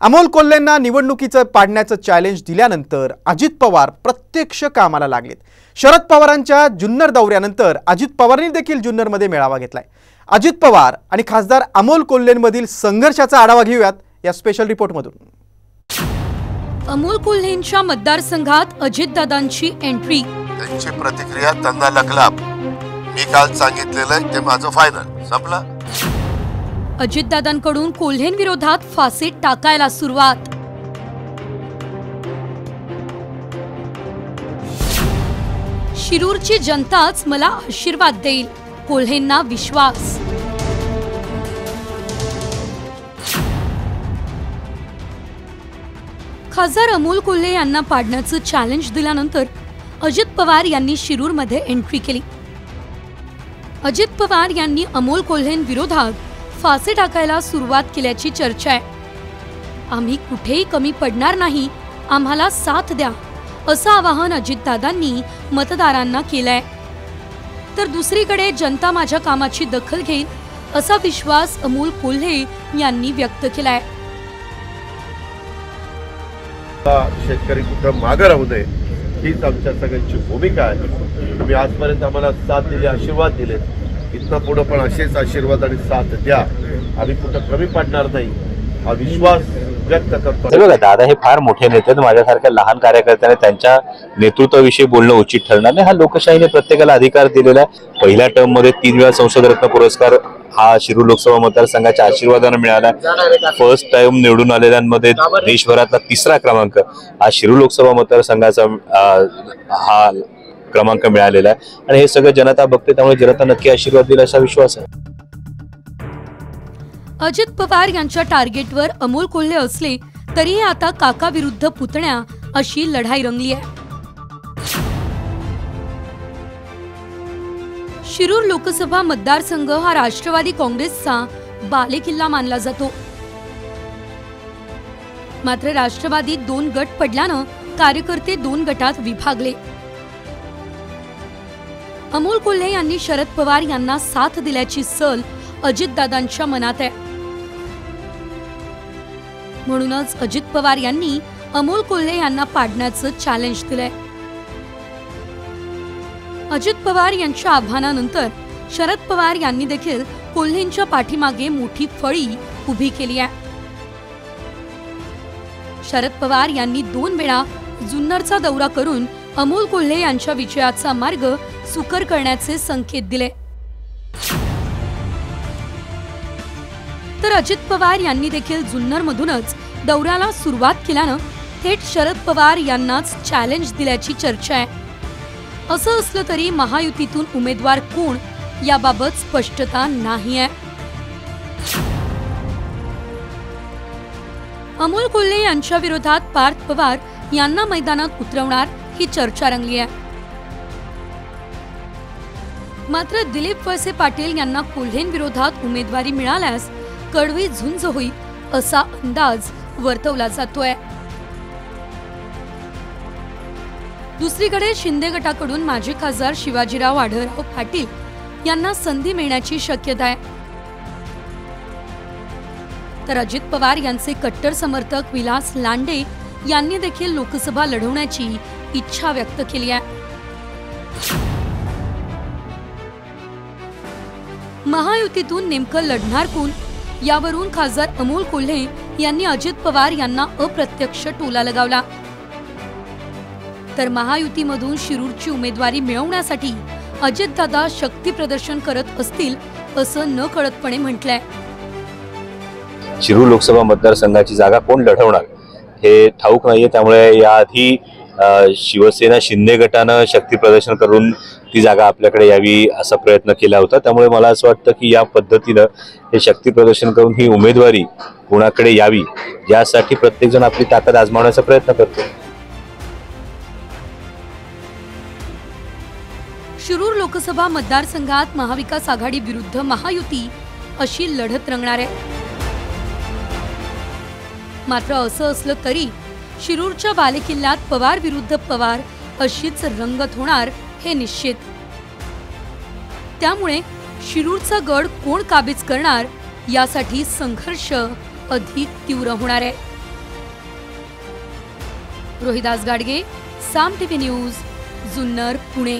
अमोल कोल्हेंना निवडणुकीचं पाडण्याचं चॅलेंज दिल्यानंतर अजित पवार प्रत्यक्ष कामाला लागलेत। शरद पवारांच्या जुन्नर दौऱ्यानंतर अजित पवारांनी देखील जुन्नरमध्ये मेळावा घेतलाय। अजित पवार आणि खासदार अमोल कोल्हेंमधील संघर्षाचा आढावा घेऊयात या स्पेशल रिपोर्टमधून। अमोल कोल्हेंच्या मतदारसंघात अजितदादांची एंट्री। त्यांची प्रतिक्रिया त्यांना लग्लाप। मी काल सांगितलेलं ते माझं फायनल संपलं। अजितदादांकडून कोल्हेंविरोधात फाशीत टाकायला सुरुवात। शिरूरची जनताच मला आशीर्वाद देईल, कोल्हेंना विश्वास। खासदार अमोल कोल्हे यांना पाडण्याचं चॅलेंज दिल्यानंतर अजित पवार यांनी शिरूरमध्ये एंट्री केली। अजित पवार यांनी अमोल कोल्हेंविरोधात फाशी टाकायला सुरुवात केल्याची चर्चा आहे। आम्ही कुठेही कमी पडणार नाही, आम्हाला साथ द्या असं आवाहन अजितदादांनी मतदारांना केलंय। तर दुसरीकडे जनता माझ्या कामाची दखल घेईल असा विश्वास अमोल कोल्हे यांनी व्यक्त केलाय। शेतकरी कुठं मागे राहू नये हीच आमच्या सगळ्यांची भूमिका आहे। तुम्ही आजपर्यंत आम्हाला साथ दिली, आशीर्वाद दिले, इथनं पुढे पण असेच आशीर्वाद आणि साथ द्या। आम्ही कुठं कमी पडणार नाही हा विश्वास व्यक्त करतो। बघा दादा हे फार मोठे नेते आहेत, माझ्यासारख्या लहान कार्यकर्त्याने त्यांच्या नेतृत्वाविषयी बोलणं उचित ठरणार नाही। हा लोकशाहीने प्रत्येकाला अधिकार दिलेला आहे। पहिल्या टर्म मध्ये 3 वेळा संसद रत्न पुरस्कार हा शिरूर लोकसभा मतदारसंघाच्या आशीर्वादाने मिळाला। फर्स्ट टाइम निवडून आलेल्यांमध्ये देशभरातला 3रा क्रमांक हा शिरूर लोकसभा मतदारसंघाचा हा क्रमांक मिळालेला आहे आणि हे सगळं जनता बघते, त्यामुळे जनता नक्की आशीर्वाद देईल असा विश्वास आहे। अजित पवार यांच्या टार्गेटवर अमोल कोल्हे असले तरीही आता काका विरुद्ध पुतण्या अशी लढाई रंगली आहे। शिरूर लोकसभा मतदारसंघ हा राष्ट्रवादी काँग्रेसचा बालेकिल्ला मानला जातो। मात्र राष्ट्रवादीत 2 गट पडल्यानं कार्यकर्ते 2 गटात विभागले। अमोल कोल्हे यांनी शरद पवार यांना साथ दिल्याची सल अजितदादांच्या मनात आहे। म्हणूनच अजित पवार यांनी अमोल कोल्हे यांना पाडण्याचं चॅलेंज दिलंय। अजित पवार यांच्या आव्हानानंतर शरद पवार यांनी देखील कोल्हेंच्या पाठीमागे मोठी फळी उभी केली आहे। शरद पवार यांनी 2 वेळा जुन्नरचा दौरा करून अमोल कोल्हे यांच्या विजयाचा मार्ग सुकर करण्याचे संकेत दिले। तर अजित पवार यांनी देखील जुन्नरमधूनच दौऱ्याला सुरुवात केल्यानं थेट शरद पवार यांनाच चॅलेंज दिल्याची चर्चा आहे। असं असलं तरी महायुतीतून उमेदवार कोण याबाबत स्पष्टता नाही आहे। अमोल कोल्हे यांच्या विरोधात पार्थ पवार यांना मैदानात उतरवणार ही चर्चा रंगली आहे। मात्र दिलीप वळसे पाटील यांना कोल्हेंविरोधात उमेदवारी मिळाल्यास कडवी झुंज होईल असा अंदाज वर्तवला जातोय। दुसरीकडे शिंदे गटाकडून माजी खासदार शिवाजीराव आढळराव पाटील यांना संधी मिळण्याची शक्यता आहे। तर अजित पवार यांचे कट्टर समर्थक विलास लांडे यांनी देखील लोकसभा लढवण्याची इच्छा व्यक्त केली आहे। महायुतीतून नेमकं लढणार कोण यावरून खासदार अमोल कोल्हे यांनी अजित पवार यांना अप्रत्यक्ष टोला लगावला। तर महायुतीमधून शिरूरची उमेदवारी मिळवण्यासाठी अजितदादा शक्ती प्रदर्शन करत असतील असं न कळतपणे म्हटलंय। शिरूर लोकसभा मतदारसंघाची जागा कोण लढवणार हे ठाऊक नाहीये, त्यामुळे याआधी शिवसेना शिंदे गटानं शक्ती प्रदर्शन करून ती जागा आपल्याकडे यावी असा प्रयत्न केला होता। त्यामुळे मला असं वाटतं की या पद्धतीनं हे शक्ती प्रदर्शन करून ही उमेदवारी कोणाकडे यावी यासाठी प्रत्येक जण आपली ताकद आजमावण्याचा प्रयत्न करतो। शिरूर लोकसभा मतदारसंघात महाविकास आघाडी विरुद्ध महायुती अशी लढत रंगणार आहे। मात्र असं असलं तरी शिरूरच्या बालेकिल्ल्यात पवार विरुद्ध पवार अशीच रंगत होणार हे निश्चित। त्यामुळे शिरूरचा गड कोण काबीज करणार यासाठी संघर्ष अधिक तीव्र होणार आहे। रोहिदास गाडगे, साम टीव्ही न्यूज, जुन्नर, पुणे.